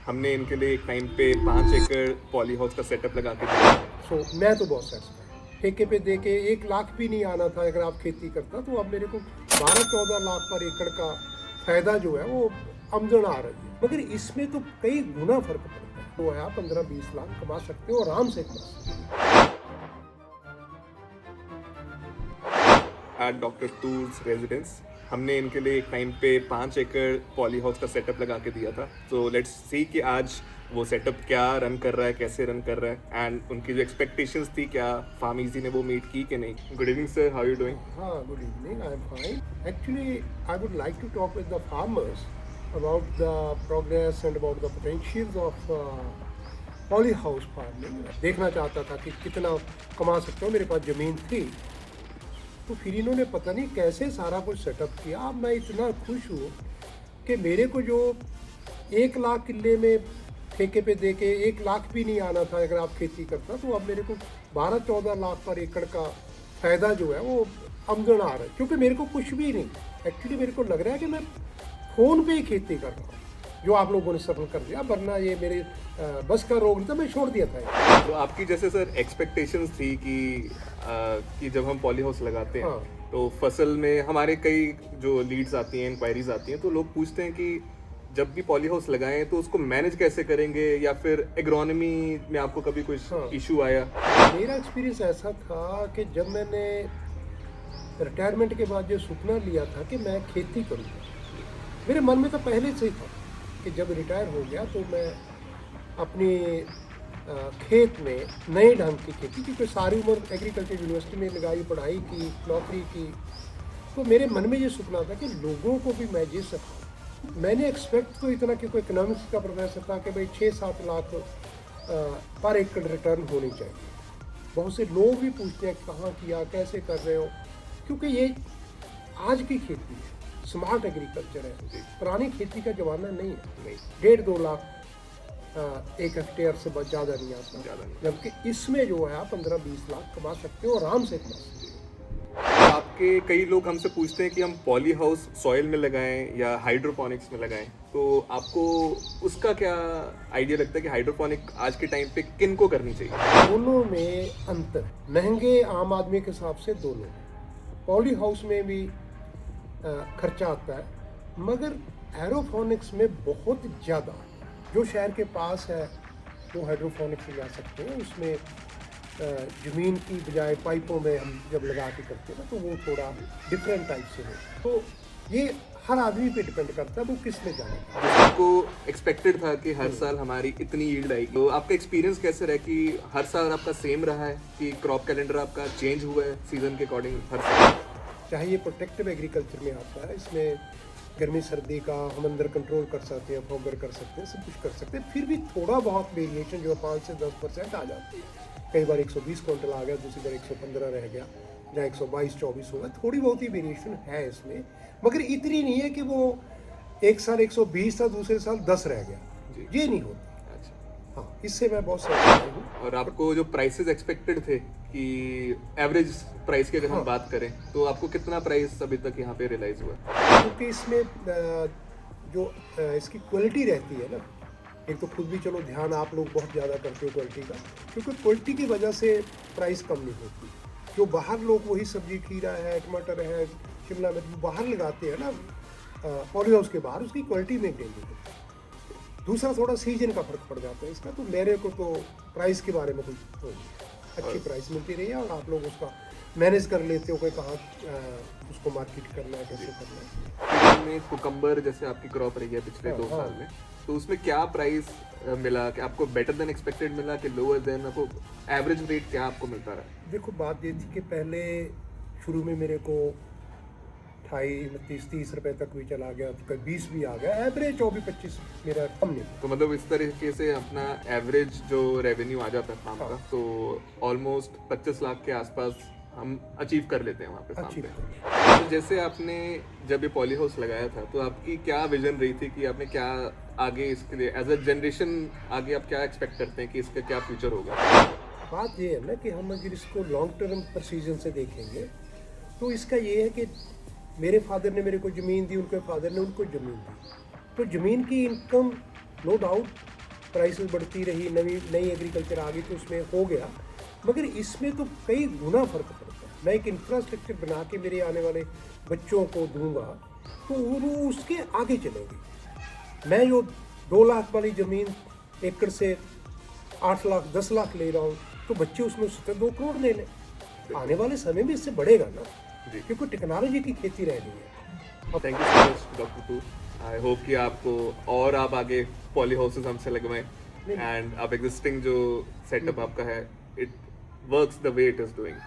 हमने इनके लिए एक टाइम पे 5 एकड़ पॉली हाउस का सेटअप लगा के दिया। मैं तो बहुत सेटिस्फाइड। ठेके पे दे के 1 लाख भी नहीं आना था अगर आप खेती करता, तो अब मेरे को 12-14 लाख पर एकड़ का फायदा जो है वो आमदन आ रही है। मगर इसमें तो कई गुना फर्क पड़ता है। तो आप 15-20 लाख कमा सकते हो, आराम से कमा सकते हो। एट डॉक्टर टूर्स रेजिडेंस हमने इनके लिए एक टाइम पे 5 एकड़ पॉली हाउस का सेटअप लगा के दिया था। तो लेट्स सी कि आज वो सेटअप क्या रन कर रहा है, कैसे रन कर रहा है, एंड उनकी जो एक्सपेक्टेशंस थी क्या फार्मीजी ने वो मीट की कि नहीं। Good evening sir, how you doing? हाँ, good evening. I'm fine. Actually, I would like to talk with the farmers about the progress and about the potentials of polyhouse farming. देखना चाहता था कि कितना कमा सकता हूँ, मेरे पास ज़मीन थी। तो फिर इन्होंने पता नहीं कैसे सारा कुछ सेटअप किया। अब मैं इतना खुश हूँ कि मेरे को जो 1 लाख किल्ले में ठेके पे दे के 1 लाख भी नहीं आना था अगर आप खेती करता, तो अब मेरे को 12-14 लाख पर एकड़ का फायदा जो है वो आमदन आ रहा है। क्योंकि मेरे को कुछ भी नहीं, एक्चुअली मेरे को लग रहा है कि मैं फ़ोन पे ही खेती कर रहा हूँ, जो आप लोगों ने सफल कर दिया। वरना ये मेरे बस का रोग नहीं था, मैं छोड़ दिया था ये। तो आपकी जैसे सर एक्सपेक्टेशंस थी कि जब हम पॉली हाउस लगाते हैं हाँ। तो फसल में हमारे कई जो लीड्स आती हैं, इंक्वायरीज आती हैं, तो लोग पूछते हैं कि जब भी पॉली हाउस लगाएं तो उसको मैनेज कैसे करेंगे, या फिर एग्रोनॉमी में आपको कभी कुछ हाँ। इशू आया? मेरा एक्सपीरियंस ऐसा था कि जब मैंने रिटायरमेंट के बाद जो सपना लिया था कि मैं खेती करूँगा, मेरे मन में तो पहले से ही था कि जब रिटायर हो गया तो मैं अपनी खेत में नए ढंग की खेती, क्योंकि सारी उम्र एग्रीकल्चर यूनिवर्सिटी में लगाई, पढ़ाई की, नौकरी की, तो मेरे मन में ये सपना था कि लोगों को भी मैं ये सिखाऊं। मैंने एक्सपेक्ट तो इतना कि कोई इकोनॉमिक्स का प्रोफेसर था कि भाई 6-7 लाख पर एकड़ रिटर्न होनी चाहिए। बहुत से लोग भी पूछते हैं कहाँ किया, कैसे कर रहे हो, क्योंकि ये आज की खेती है, स्मार्ट एग्रीकल्चर है। पुरानी खेती का जमाना नहीं है। 1.5-2 लाख एक हेक्टेयर से बहुत ज़्यादा नहीं आता, जबकि इसमें जो है आप 15-20 लाख कमा सकते हो, आराम से कमा सकते हो। आपके कई लोग हमसे पूछते हैं कि हम पॉली हाउस सॉइल में लगाएं या हाइड्रोपोनिक्स में लगाएं, तो आपको उसका क्या आइडिया लगता है कि हाइड्रोपोनिक आज के टाइम पे किन को करनी चाहिए? दोनों में अंतर, महंगे आम आदमी के हिसाब से दोनों। पॉली हाउस में भी खर्चा आता है, मगर एरोफोनिक्स में बहुत ज़्यादा। जो शहर के पास है वो हाइड्रोफोनिक्स लगा सकते हैं। उसमें ज़मीन की बजाय पाइपों में हम जब लगा के करते हैं ना, तो वो थोड़ा डिफरेंट टाइप से है। तो ये हर आदमी पे डिपेंड करता है वो किस में जाना है। आपको एक्सपेक्टेड था कि हर साल हमारी इतनी यील्ड आएगी, तो आपका एक्सपीरियंस कैसे रहा कि हर साल आपका सेम रहा है कि क्रॉप कैलेंडर आपका चेंज हुआ है सीजन के अकॉर्डिंग हर साल? चाहे ये प्रोटेक्टिव एग्रीकल्चर में आता है, इसमें गर्मी सर्दी का हम अंदर कंट्रोल कर सकते हैं, फॉगर कर सकते हैं, सब कुछ कर सकते हैं। फिर भी थोड़ा बहुत वेरिएशन जो 5 से 10% आ जाती है। कई बार 120 क्विंटल आ गया, दूसरी बार 115 रह गया, या 122-24 हो गया। थोड़ी बहुत ही वेरिएशन है इसमें, मगर इतनी नहीं है कि वो एक साल 120 था, दूसरे साल 10 रह गया। ये नहीं होता। अच्छा। हाँ, इससे मैं बहुत सहमत हूँ। और आपको जो प्राइसेस एक्सपेक्टेड थे कि एवरेज प्राइस की अगर हम बात करें, तो आपको कितना प्राइस अभी तक यहाँ पे रियलाइज हुआ? क्योंकि इसमें जो इसकी क्वालिटी रहती है ना, एक तो खुद भी चलो ध्यान आप लोग बहुत ज़्यादा करते हो क्वालिटी का, क्योंकि क्वालिटी की वजह से प्राइस कम नहीं होती। जो बाहर लोग वही सब्जी, खीरा है, टमाटर है, शिमला मिर्च जो बाहर लगाते हैं ना पॉली हाउस के बाहर, उसकी क्वालिटी मेंटेन नहीं होती। दूसरा थोड़ा सीजन का फर्क पड़ जाता है इसका। तो मेरे को तो प्राइस के बारे में कोई अच्छी प्राइस मिलती रही है, और आप लोग उसका मैनेज कर लेते हो कि कहाँ उसको मार्केट करना है, कैसे करना है। सीजन में कुकम्बर जैसे आपकी क्रॉप रही है पिछले 2 साल में, तो उसमें क्या प्राइस मिला कि आपको बेटर देन एक्सपेक्टेड मिला कि लोअर देन, आपको एवरेज रेट क्या आपको मिलता रहा? देखो, बात ये थी कि पहले शुरू में मेरे को 28-29-30 रुपए तक भी चला गया, तो कभी 20 भी आ गया। एवरेज 24-25 मेरा कम नहीं। तो मतलब इस तरीके से अपना एवरेज जो रेवेन्यू आ जाता है फार्म का, तो ऑलमोस्ट 25 लाख के आसपास हम अचीव कर लेते हैं वहाँ पे फार्म पे। तो जैसे आपने जब ये पॉली हाउस लगाया था, तो आपकी क्या विजन रही थी कि आपने क्या आगे इसके लिए एज अ जनरेशन आगे आप क्या एक्सपेक्ट करते हैं कि इसका क्या फ्यूचर होगा? बात ये है ना कि हम अगर इसको लॉन्ग टर्म प्रोसीजन से देखेंगे, तो इसका ये है कि मेरे फादर ने मेरे को ज़मीन दी, उनके फादर ने उनको ज़मीन दी, तो ज़मीन की इनकम नो डाउट प्राइसेस बढ़ती रही, नई एग्रीकल्चर आ गई तो उसमें हो गया, मगर इसमें तो कई गुना फर्क पड़ता है। मैं एक इंफ्रास्ट्रक्चर बना के मेरे आने वाले बच्चों को दूंगा तो वो उसके आगे चलेंगे। मैं जो 2 लाख वाली ज़मीन एकड़ से 8 लाख 10 लाख ले रहा हूँ तो बच्चे उसमें 2 करोड़ ले लें। आने वाले समय में इससे बढ़ेगा ना, क्योंकि टेक्नोलॉजी की खेती रह गई है। Thank you so much doctor Toor. I hope कि आपको और आप आगे पॉली हाउसेस हमसे लगवाएं एंड अब एग्जिस्टिंग जो सेटअप आपका है it works the way it is doing.